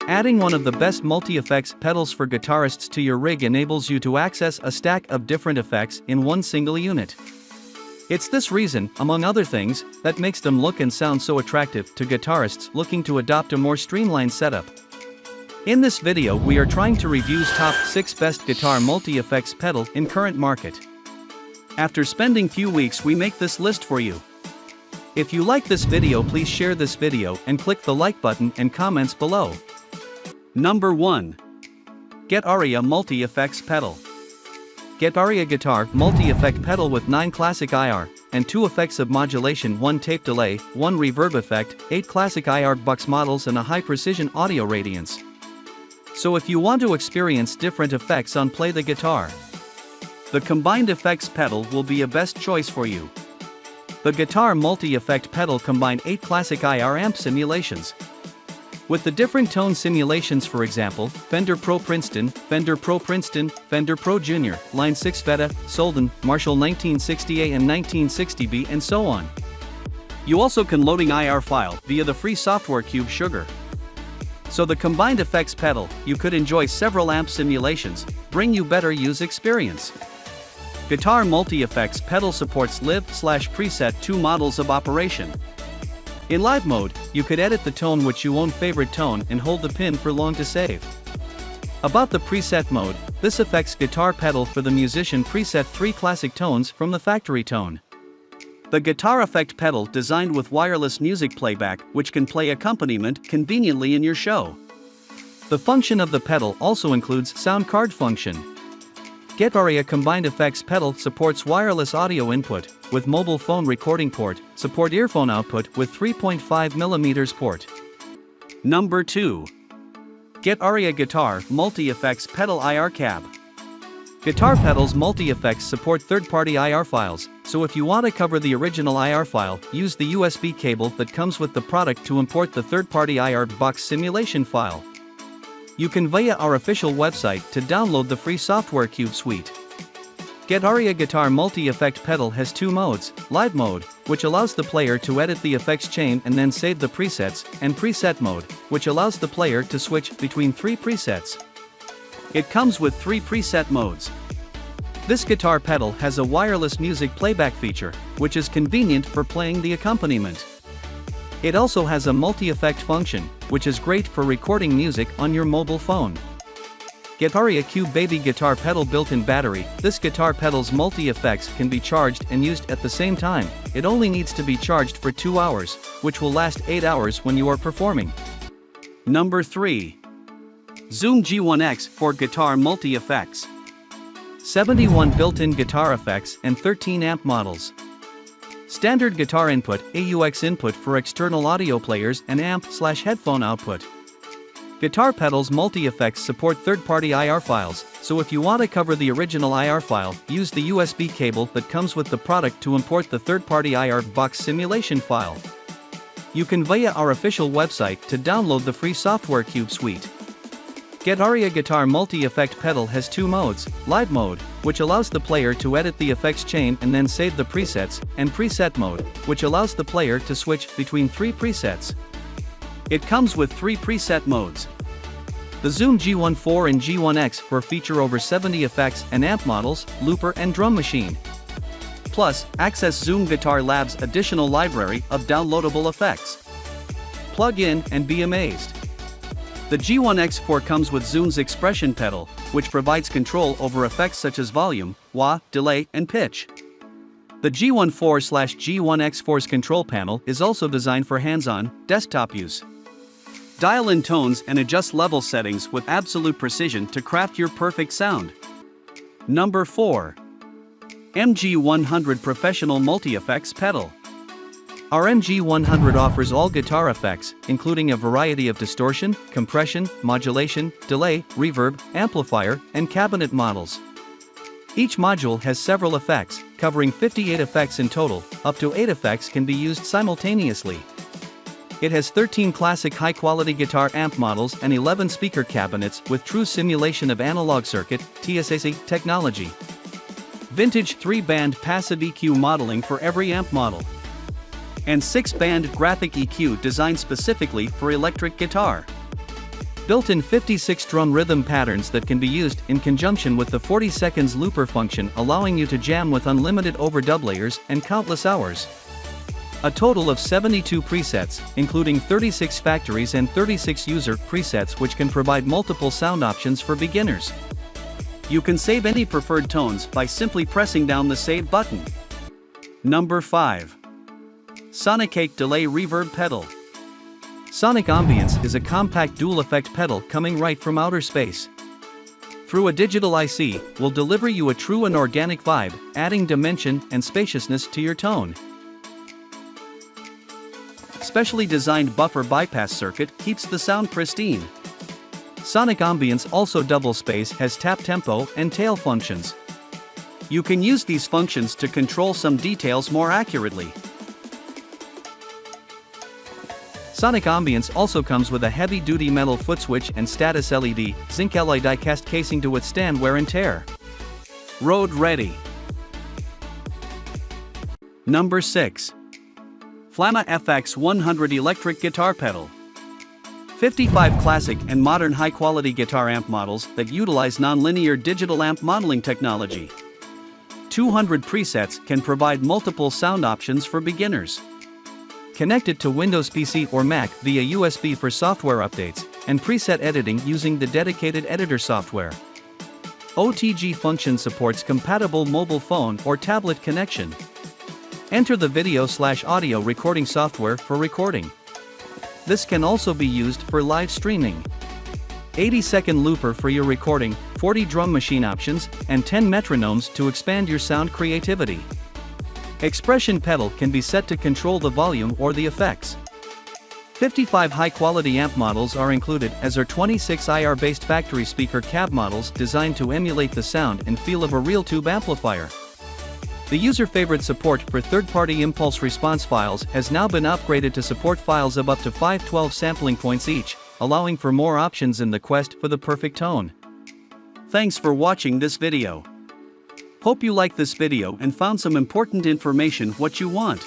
Adding one of the best multi-effects pedals for guitarists to your rig enables you to access a stack of different effects in one single unit. It's this reason, among other things, that makes them look and sound so attractive to guitarists looking to adopt a more streamlined setup. In this video we are trying to review's top 6 best guitar multi-effects pedal in current market. After spending few weeks we make this list for you. If you like this video, please share this video and click the like button and comments below. Number 1. Getria Multi-Effects Pedal. Getria Guitar Multi-Effect Pedal with 9 classic IR and 2 effects of modulation, 1 tape delay, 1 reverb effect, 8 classic IR box models and a high-precision audio radiance. So if you want to experience different effects on Play the Guitar, the combined effects pedal will be a best choice for you. The Guitar Multi-Effect Pedal combine 8 classic IR amp simulations. With the different tone simulations, for example, Fender Pro Princeton, Fender Pro Princeton, Fender Pro Junior, Line 6 Beta, Solden, Marshall 1960A and 1960B and so on. You also can loading IR file via the free software Cube Sugar. So the combined effects pedal, you could enjoy several amp simulations, bring you better use experience. Guitar Multi-Effects Pedal supports live/preset 2 models of operation. In live mode, you could edit the tone which you own favorite tone and hold the pin for long to save. About the preset mode, this affects guitar pedal for the musician preset 3 classic tones from the factory tone. The guitar effect pedal designed with wireless music playback which can play accompaniment conveniently in your show. The function of the pedal also includes sound card function. Getria Combined Effects Pedal supports wireless audio input with mobile phone recording port, support earphone output with 3.5mm port. Number 2. Getria Guitar Multi-Effects Pedal IR Cab. Guitar pedals multi-effects support third-party IR files, so if you want to cover the original IR file, use the USB cable that comes with the product to import the third-party IR box simulation file. You can via our official website to download the free software Cube suite. Getria Guitar Multi-Effect Pedal has 2 modes, Live Mode, which allows the player to edit the effects chain and then save the presets, and Preset Mode, which allows the player to switch between 3 presets. It comes with 3 preset modes. This guitar pedal has a wireless music playback feature, which is convenient for playing the accompaniment. It also has a multi-effect function, which is great for recording music on your mobile phone. Getria Cube Baby Guitar Pedal built-in battery. This guitar pedal's multi-effects can be charged and used at the same time. It only needs to be charged for 2 hours, which will last 8 hours when you are performing. Number 3. Zoom G1X for Guitar Multi-Effects. 71 built-in guitar effects and 13 amp models. Standard guitar input, AUX input for external audio players and amp/headphone output. Guitar pedals multi-effects support third-party IR files, so if you want to cover the original IR file, use the USB cable that comes with the product to import the third-party IR box simulation file. You can via our official website to download the free software Cube suite. Getria Guitar Multi-Effect Pedal has 2 modes, Live Mode, which allows the player to edit the effects chain and then save the presets, and Preset Mode, which allows the player to switch between 3 presets. It comes with 3 preset modes. The Zoom G1 and G1X feature over 70 effects and amp models, looper and drum machine. Plus, access Zoom Guitar Lab's additional library of downloadable effects. Plug in and be amazed. The G1X comes with Zoom's expression pedal, which provides control over effects such as volume, wah, delay, and pitch. The G1/G1X4's control panel is also designed for hands-on, desktop use. Dial in tones and adjust level settings with absolute precision to craft your perfect sound. Number 4. MG100 Professional Multi-Effects Pedal. Our MG100 offers all guitar effects, including a variety of distortion, compression, modulation, delay, reverb, amplifier, and cabinet models. Each module has several effects, covering 58 effects in total. Up to 8 effects can be used simultaneously. It has 13 classic high-quality guitar amp models and 11 speaker cabinets with true simulation of analog circuit (TSAC) technology. Vintage 3-band passive EQ modeling for every amp model. and 6-band graphic EQ designed specifically for electric guitar. Built-in 56-drum rhythm patterns that can be used in conjunction with the 40 seconds looper function, allowing you to jam with unlimited overdub layers and countless hours. A total of 72 presets, including 36 factories and 36 user presets, which can provide multiple sound options for beginners. You can save any preferred tones by simply pressing down the Save button. Number 5. Sonicate Delay Reverb Pedal. Sonic Ambience is a compact dual-effect pedal coming right from outer space. Through a digital IC, will deliver you a true and organic vibe, adding dimension and spaciousness to your tone. Specially designed buffer bypass circuit keeps the sound pristine. Sonic Ambience also double space has tap tempo and tail functions. You can use these functions to control some details more accurately. Sonic Ambience also comes with a heavy-duty metal foot switch and status LED, zinc alloy die-cast casing to withstand wear and tear. Road ready. Number 6. Flannel FX100 Electric Guitar Pedal. 55 classic and modern high-quality guitar amp models that utilize nonlinear digital amp modeling technology. 200 presets can provide multiple sound options for beginners. Connect it to Windows PC or Mac via USB for software updates and preset editing using the dedicated editor software. OTG function supports compatible mobile phone or tablet connection. Enter the video/audio recording software for recording. This can also be used for live streaming. 80-second looper for your recording, 40 drum machine options, and 10 metronomes to expand your sound creativity. Expression pedal can be set to control the volume or the effects. 55 high-quality amp models are included, as are 26 IR-based factory speaker cab models designed to emulate the sound and feel of a real tube amplifier. The user-favorite support for third-party impulse response files has now been upgraded to support files of up to 512 sampling points each, allowing for more options in the quest for the perfect tone. Thanks for watching this video. Hope you liked this video and found some important information what you want.